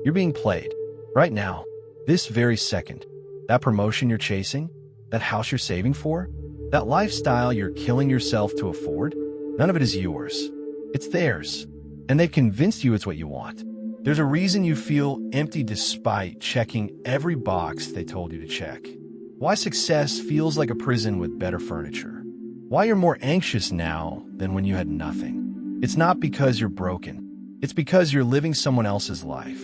You're being played. Right now. This very second. That promotion you're chasing? That house you're saving for? That lifestyle you're killing yourself to afford? None of it is yours. It's theirs. And they've convinced you it's what you want. There's a reason you feel empty despite checking every box they told you to check. Why success feels like a prison with better furniture. Why you're more anxious now than when you had nothing. It's not because you're broken. It's because you're living someone else's life.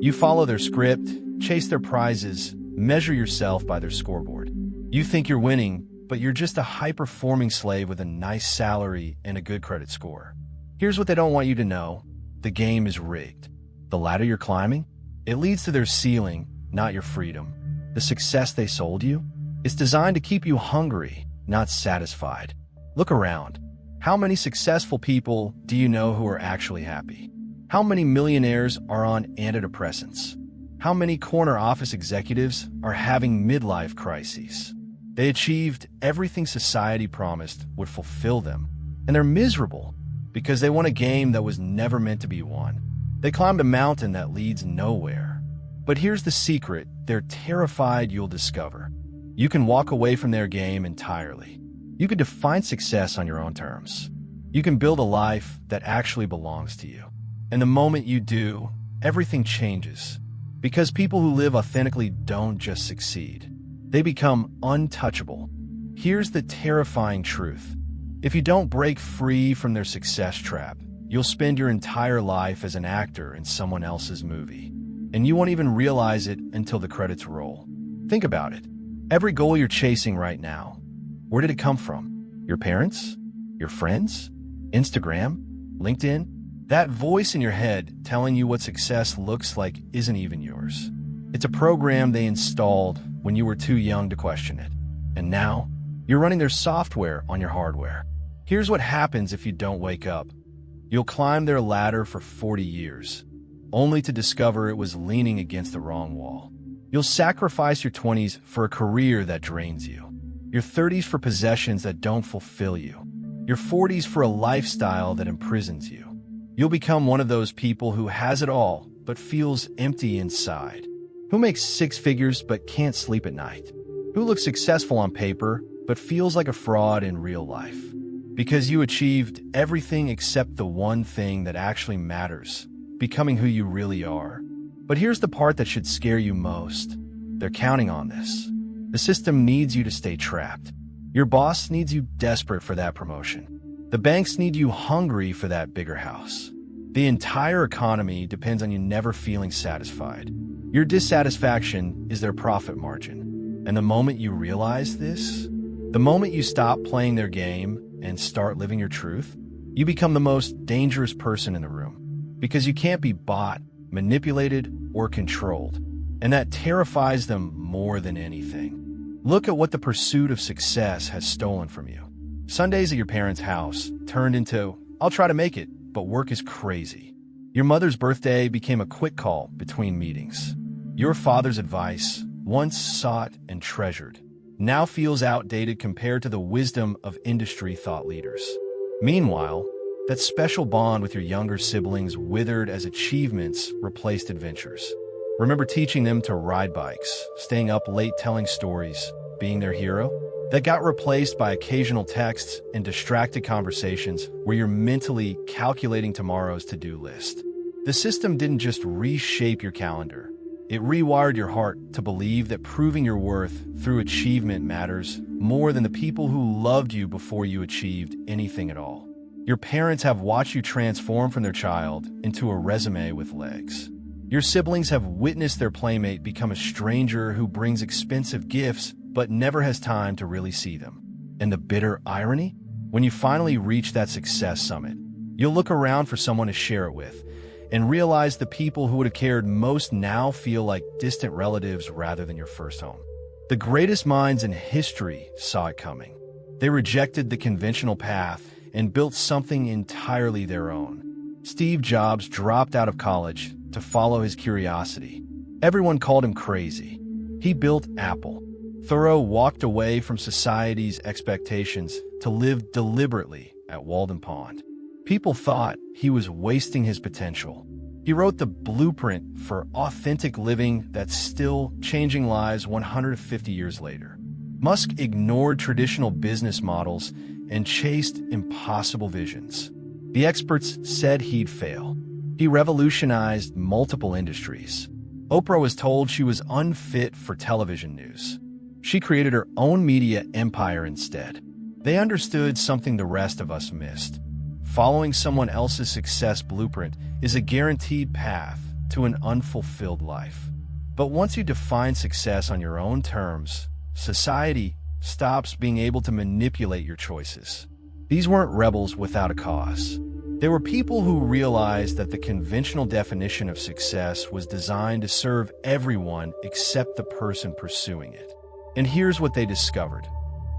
You follow their script, chase their prizes, measure yourself by their scoreboard. You think you're winning, but you're just a high-performing slave with a nice salary and a good credit score. Here's what they don't want you to know. The game is rigged. The ladder you're climbing, it leads to their ceiling, not your freedom. The success they sold you, it's designed to keep you hungry, not satisfied. Look around. How many successful people do you know who are actually happy? How many millionaires are on antidepressants? How many corner office executives are having midlife crises? They achieved everything society promised would fulfill them, and they're miserable because they won a game that was never meant to be won. They climbed a mountain that leads nowhere. But here's the secret they're terrified you'll discover. You can walk away from their game entirely. You can define success on your own terms. You can build a life that actually belongs to you. And the moment you do, everything changes. Because people who live authentically don't just succeed. They become untouchable. Here's the terrifying truth. If you don't break free from their success trap, you'll spend your entire life as an actor in someone else's movie. And you won't even realize it until the credits roll. Think about it. Every goal you're chasing right now, where did it come from? Your parents? Your friends? Instagram? LinkedIn? That voice in your head telling you what success looks like isn't even yours. It's a program they installed when you were too young to question it. And now, you're running their software on your hardware. Here's what happens if you don't wake up. You'll climb their ladder for 40 years, only to discover it was leaning against the wrong wall. You'll sacrifice your 20s for a career that drains you, your 30s for possessions that don't fulfill you, your 40s for a lifestyle that imprisons you. You'll become one of those people who has it all but feels empty inside, who makes six figures but can't sleep at night, who looks successful on paper but feels like a fraud in real life. Because you achieved everything except the one thing that actually matters, becoming who you really are. But here's the part that should scare you most. They're counting on this. The system needs you to stay trapped. Your boss needs you desperate for that promotion. The banks need you hungry for that bigger house. The entire economy depends on you never feeling satisfied. Your dissatisfaction is their profit margin. And the moment you realize this, the moment you stop playing their game and start living your truth, you become the most dangerous person in the room. Because you can't be bought, manipulated, or controlled. And that terrifies them more than anything. Look at what the pursuit of success has stolen from you. Sundays at your parents' house turned into, I'll try to make it, but work is crazy. Your mother's birthday became a quick call between meetings. Your father's advice, once sought and treasured, now feels outdated compared to the wisdom of industry thought leaders. Meanwhile, that special bond with your younger siblings withered as achievements replaced adventures. Remember teaching them to ride bikes, staying up late telling stories, being their hero? That got replaced by occasional texts and distracted conversations where you're mentally calculating tomorrow's to-do list. The system didn't just reshape your calendar. It rewired your heart to believe that proving your worth through achievement matters more than the people who loved you before you achieved anything at all. Your parents have watched you transform from their child into a resume with legs. Your siblings have witnessed their playmate become a stranger who brings expensive gifts but never has time to really see them. And the bitter irony? When you finally reach that success summit, you'll look around for someone to share it with and realize the people who would have cared most now feel like distant relatives rather than your first home. The greatest minds in history saw it coming. They rejected the conventional path and built something entirely their own. Steve Jobs dropped out of college to follow his curiosity. Everyone called him crazy. He built Apple. Thoreau walked away from society's expectations to live deliberately at Walden Pond. People thought he was wasting his potential. He wrote the blueprint for authentic living that's still changing lives 150 years later. Musk ignored traditional business models and chased impossible visions. The experts said he'd fail. He revolutionized multiple industries. Oprah was told she was unfit for television news. She created her own media empire instead. They understood something the rest of us missed. Following someone else's success blueprint is a guaranteed path to an unfulfilled life. But once you define success on your own terms, society stops being able to manipulate your choices. These weren't rebels without a cause. They were people who realized that the conventional definition of success was designed to serve everyone except the person pursuing it. And here's what they discovered.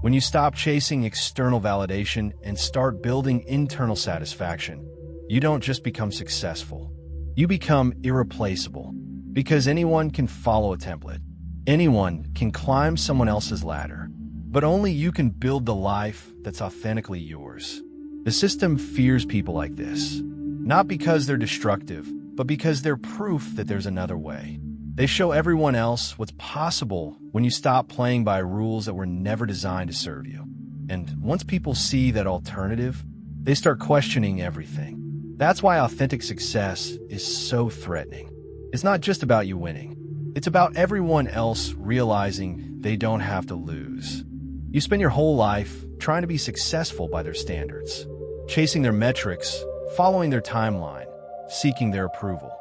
When you stop chasing external validation and start building internal satisfaction, you don't just become successful. You become irreplaceable. Because anyone can follow a template. Anyone can climb someone else's ladder. But only you can build the life that's authentically yours. The system fears people like this. Not because they're destructive, but because they're proof that there's another way. They show everyone else what's possible when you stop playing by rules that were never designed to serve you. And once people see that alternative, they start questioning everything. That's why authentic success is so threatening. It's not just about you winning. It's about everyone else realizing they don't have to lose. You spend your whole life trying to be successful by their standards, chasing their metrics, following their timeline, seeking their approval.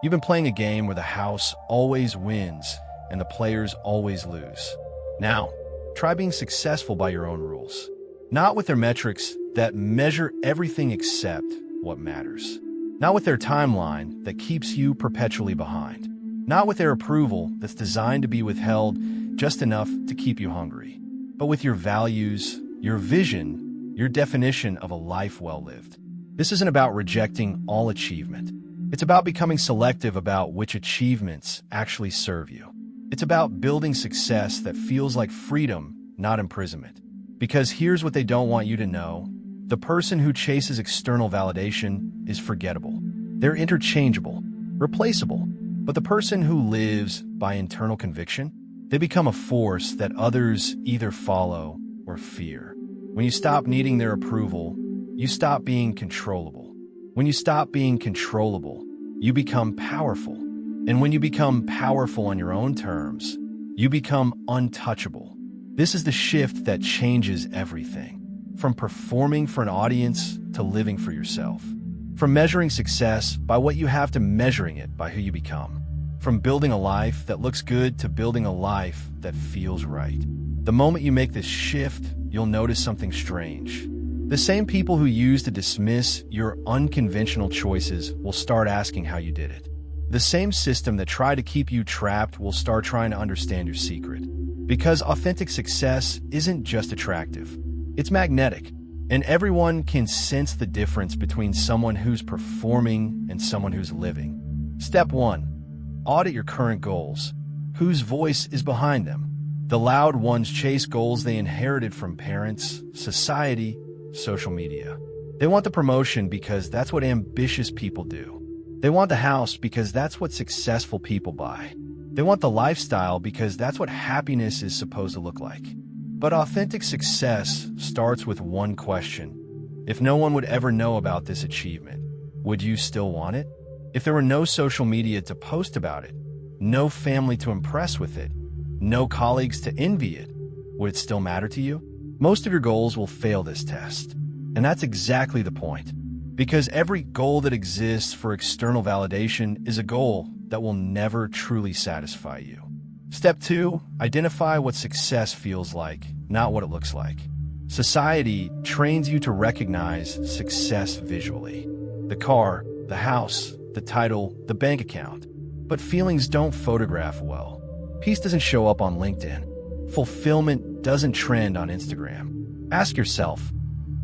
You've been playing a game where the house always wins and the players always lose. Now, try being successful by your own rules. Not with their metrics that measure everything except what matters. Not with their timeline that keeps you perpetually behind. Not with their approval that's designed to be withheld just enough to keep you hungry. But with your values, your vision, your definition of a life well lived. This isn't about rejecting all achievement. It's about becoming selective about which achievements actually serve you. It's about building success that feels like freedom, not imprisonment. Because here's what they don't want you to know. The person who chases external validation is forgettable. They're interchangeable, replaceable. But the person who lives by internal conviction, they become a force that others either follow or fear. When you stop needing their approval, you stop being controllable. When you stop being controllable, you become powerful. And when you become powerful on your own terms, you become untouchable. This is the shift that changes everything. From performing for an audience to living for yourself. From measuring success by what you have to measuring it by who you become. From building a life that looks good to building a life that feels right. The moment you make this shift, you'll notice something strange. The same people who used to dismiss your unconventional choices will start asking how you did it. The same system that tried to keep you trapped will start trying to understand your secret. Because authentic success isn't just attractive. It's magnetic, and everyone can sense the difference between someone who's performing and someone who's living. Step 1. Audit your current goals. Whose voice is behind them? The loud ones chase goals they inherited from parents, society, social media. They want the promotion because that's what ambitious people do. They want the house because that's what successful people buy. They want the lifestyle because that's what happiness is supposed to look like. But authentic success starts with one question. If no one would ever know about this achievement, would you still want it? If there were no social media to post about it, no family to impress with it, no colleagues to envy it, would it still matter to you? Most of your goals will fail this test. And that's exactly the point. Because every goal that exists for external validation is a goal that will never truly satisfy you. Step 2, identify what success feels like, not what it looks like. Society trains you to recognize success visually. The car, the house, the title, the bank account. But feelings don't photograph well. Peace doesn't show up on LinkedIn. Fulfillment doesn't trend on Instagram. Ask yourself,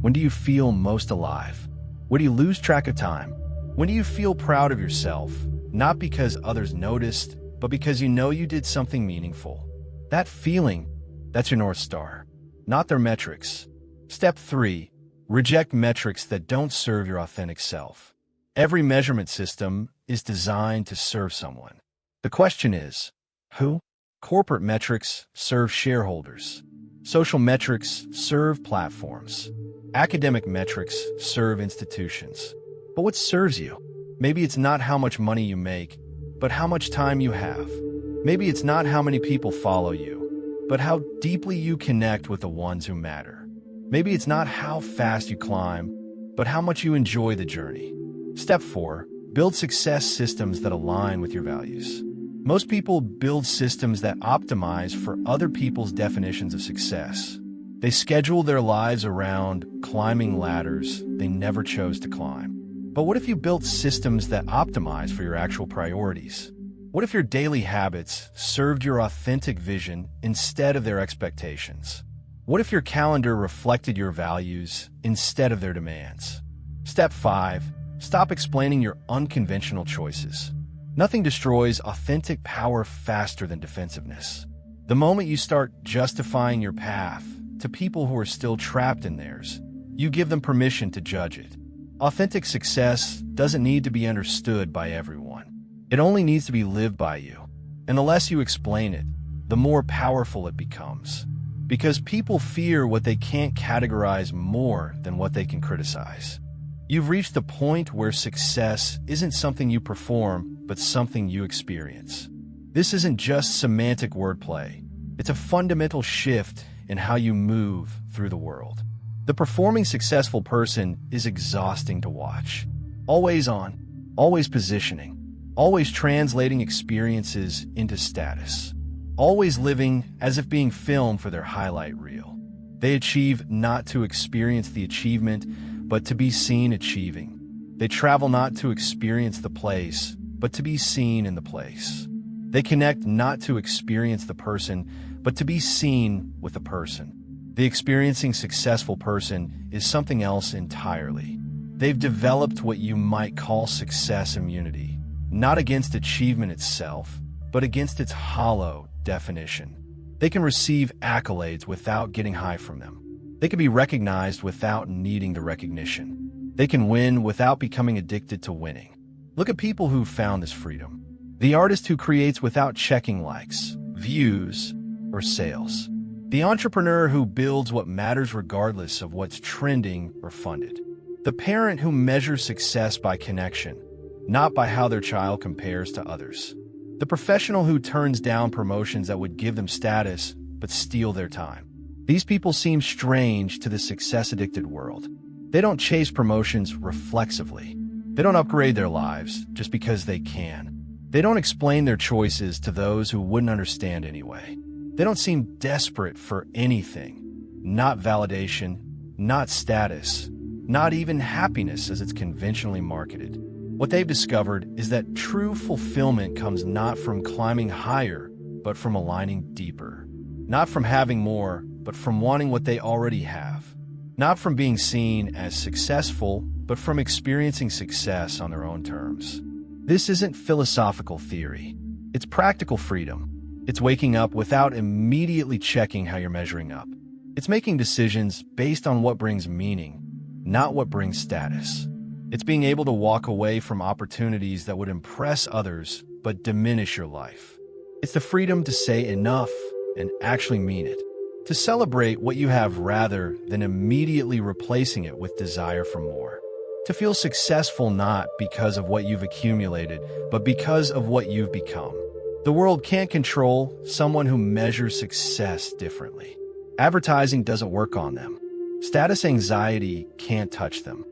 when do you feel most alive? When do you lose track of time? When do you feel proud of yourself? Not because others noticed, but because you know you did something meaningful. That feeling, that's your North Star, not their metrics. Step 3, reject metrics that don't serve your authentic self. Every measurement system is designed to serve someone. The question is, who? Corporate metrics serve shareholders. Social metrics serve platforms. Academic metrics serve institutions. But what serves you? Maybe it's not how much money you make, but how much time you have. Maybe it's not how many people follow you, but how deeply you connect with the ones who matter. Maybe it's not how fast you climb, but how much you enjoy the journey. Step 4. Build success systems that align with your values. Most people build systems that optimize for other people's definitions of success. They schedule their lives around climbing ladders they never chose to climb. But what if you built systems that optimize for your actual priorities? What if your daily habits served your authentic vision instead of their expectations? What if your calendar reflected your values instead of their demands? Step 5. Stop explaining your unconventional choices. Nothing destroys authentic power faster than defensiveness. The moment you start justifying your path to people who are still trapped in theirs, you give them permission to judge it. Authentic success doesn't need to be understood by everyone. It only needs to be lived by you. And the less you explain it, the more powerful it becomes. Because people fear what they can't categorize more than what they can criticize. You've reached the point where success isn't something you perform, but something you experience. This isn't just semantic wordplay. It's a fundamental shift in how you move through the world. The performing successful person is exhausting to watch. Always on, always positioning, always translating experiences into status, always living as if being filmed for their highlight reel. They achieve not to experience the achievement, but to be seen achieving. They travel not to experience the place, but to be seen in the place. They connect not to experience the person, but to be seen with the person. The experiencing successful person is something else entirely. They've developed what you might call success immunity, not against achievement itself, but against its hollow definition. They can receive accolades without getting high from them. They can be recognized without needing the recognition. They can win without becoming addicted to winning. Look at people who've found this freedom. The artist who creates without checking likes, views, or sales. The entrepreneur who builds what matters regardless of what's trending or funded. The parent who measures success by connection, not by how their child compares to others. The professional who turns down promotions that would give them status but steal their time. These people seem strange to the success-addicted world. They don't chase promotions reflexively. They don't upgrade their lives just because they can. They don't explain their choices to those who wouldn't understand anyway. They don't seem desperate for anything. Not validation, not status, not even happiness as it's conventionally marketed. What they've discovered is that true fulfillment comes not from climbing higher, but from aligning deeper. Not from having more, but from wanting what they already have. Not from being seen as successful, but from experiencing success on their own terms. This isn't philosophical theory. It's practical freedom. It's waking up without immediately checking how you're measuring up. It's making decisions based on what brings meaning, not what brings status. It's being able to walk away from opportunities that would impress others but diminish your life. It's the freedom to say enough and actually mean it. To celebrate what you have rather than immediately replacing it with desire for more. To feel successful not because of what you've accumulated, but because of what you've become. The world can't control someone who measures success differently. Advertising doesn't work on them. Status anxiety can't touch them.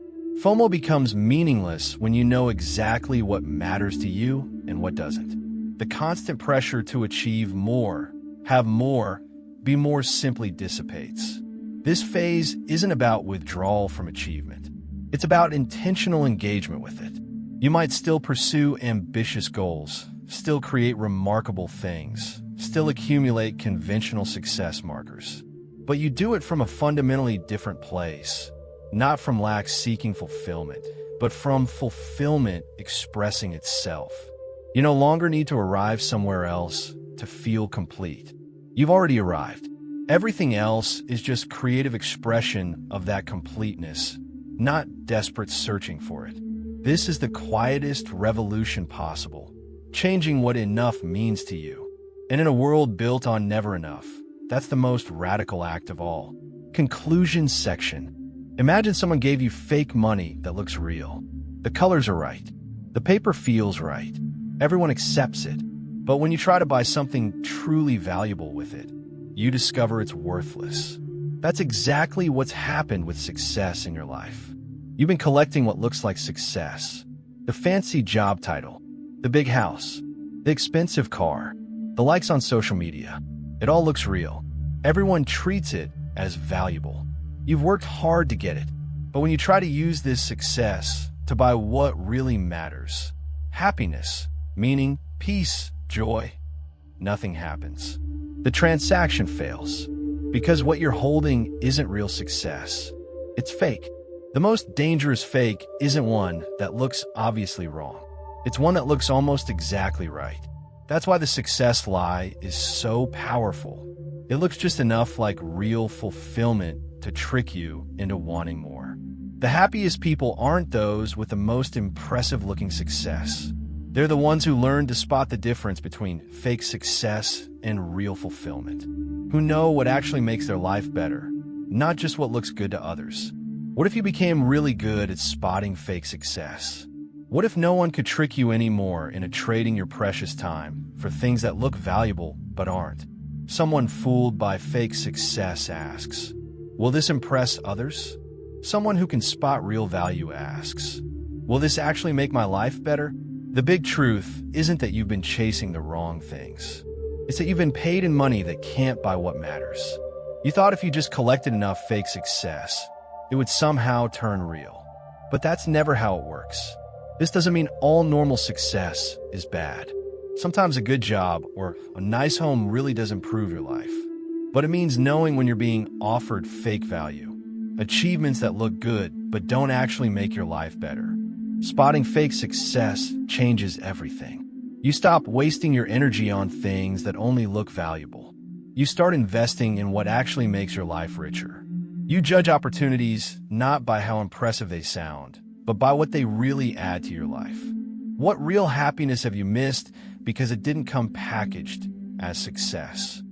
FOMO becomes meaningless when you know exactly what matters to you and what doesn't. The constant pressure to achieve more, have more, be more simply dissipates. This phase isn't about withdrawal from achievement. It's about intentional engagement with it. You might still pursue ambitious goals, still create remarkable things, still accumulate conventional success markers. But you do it from a fundamentally different place. Not from lack seeking fulfillment, but from fulfillment expressing itself. You no longer need to arrive somewhere else to feel complete. You've already arrived. Everything else is just creative expression of that completeness, not desperate searching for it. This is the quietest revolution possible, changing what enough means to you. And in a world built on never enough, that's the most radical act of all. Conclusion section. Imagine someone gave you fake money that looks real. The colors are right. The paper feels right. Everyone accepts it. But when you try to buy something truly valuable with it, you discover it's worthless. That's exactly what's happened with success in your life. You've been collecting what looks like success. The fancy job title, the big house, the expensive car, the likes on social media. It all looks real. Everyone treats it as valuable. You've worked hard to get it. But when you try to use this success to buy what really matters, happiness, meaning, peace, joy, nothing happens. The transaction fails because what you're holding isn't real success. It's fake. The most dangerous fake isn't one that looks obviously wrong. It's one that looks almost exactly right. That's why the success lie is so powerful. It looks just enough like real fulfillment to trick you into wanting more. The happiest people aren't those with the most impressive-looking success. They're the ones who learn to spot the difference between fake success and real fulfillment, who know what actually makes their life better, not just what looks good to others. What if you became really good at spotting fake success? What if no one could trick you anymore into trading your precious time for things that look valuable but aren't? Someone fooled by fake success asks, "Will this impress others?" Someone who can spot real value asks, "Will this actually make my life better?" The big truth isn't that you've been chasing the wrong things. It's that you've been paid in money that can't buy what matters. You thought if you just collected enough fake success, it would somehow turn real. But that's never how it works. This doesn't mean all normal success is bad. Sometimes a good job or a nice home really does improve your life. But it means knowing when you're being offered fake value, achievements that look good but don't actually make your life better. Spotting fake success changes everything. You stop wasting your energy on things that only look valuable. You start investing in what actually makes your life richer. You judge opportunities not by how impressive they sound, but by what they really add to your life. What real happiness have you missed because it didn't come packaged as success?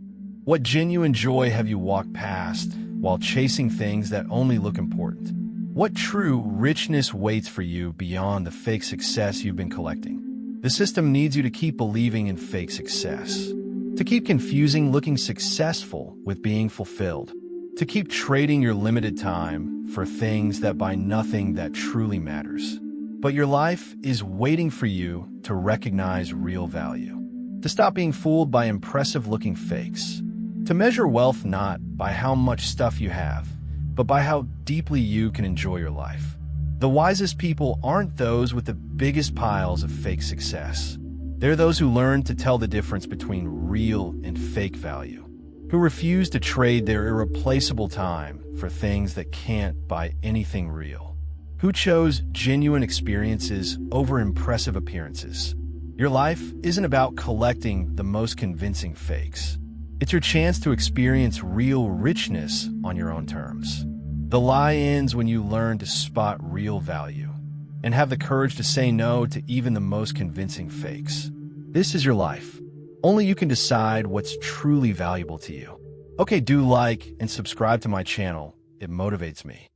What genuine joy have you walked past while chasing things that only look important? What true richness waits for you beyond the fake success you've been collecting? The system needs you to keep believing in fake success, to keep confusing looking successful with being fulfilled, to keep trading your limited time for things that buy nothing that truly matters. But your life is waiting for you to recognize real value, to stop being fooled by impressive-looking fakes, to measure wealth not by how much stuff you have, but by how deeply you can enjoy your life. The wisest people aren't those with the biggest piles of fake success. They're those who learn to tell the difference between real and fake value, who refuse to trade their irreplaceable time for things that can't buy anything real, who chose genuine experiences over impressive appearances. Your life isn't about collecting the most convincing fakes. It's your chance to experience real richness on your own terms. The lie ends when you learn to spot real value and have the courage to say no to even the most convincing fakes. This is your life. Only you can decide what's truly valuable to you. Okay, do like and subscribe to my channel. It motivates me.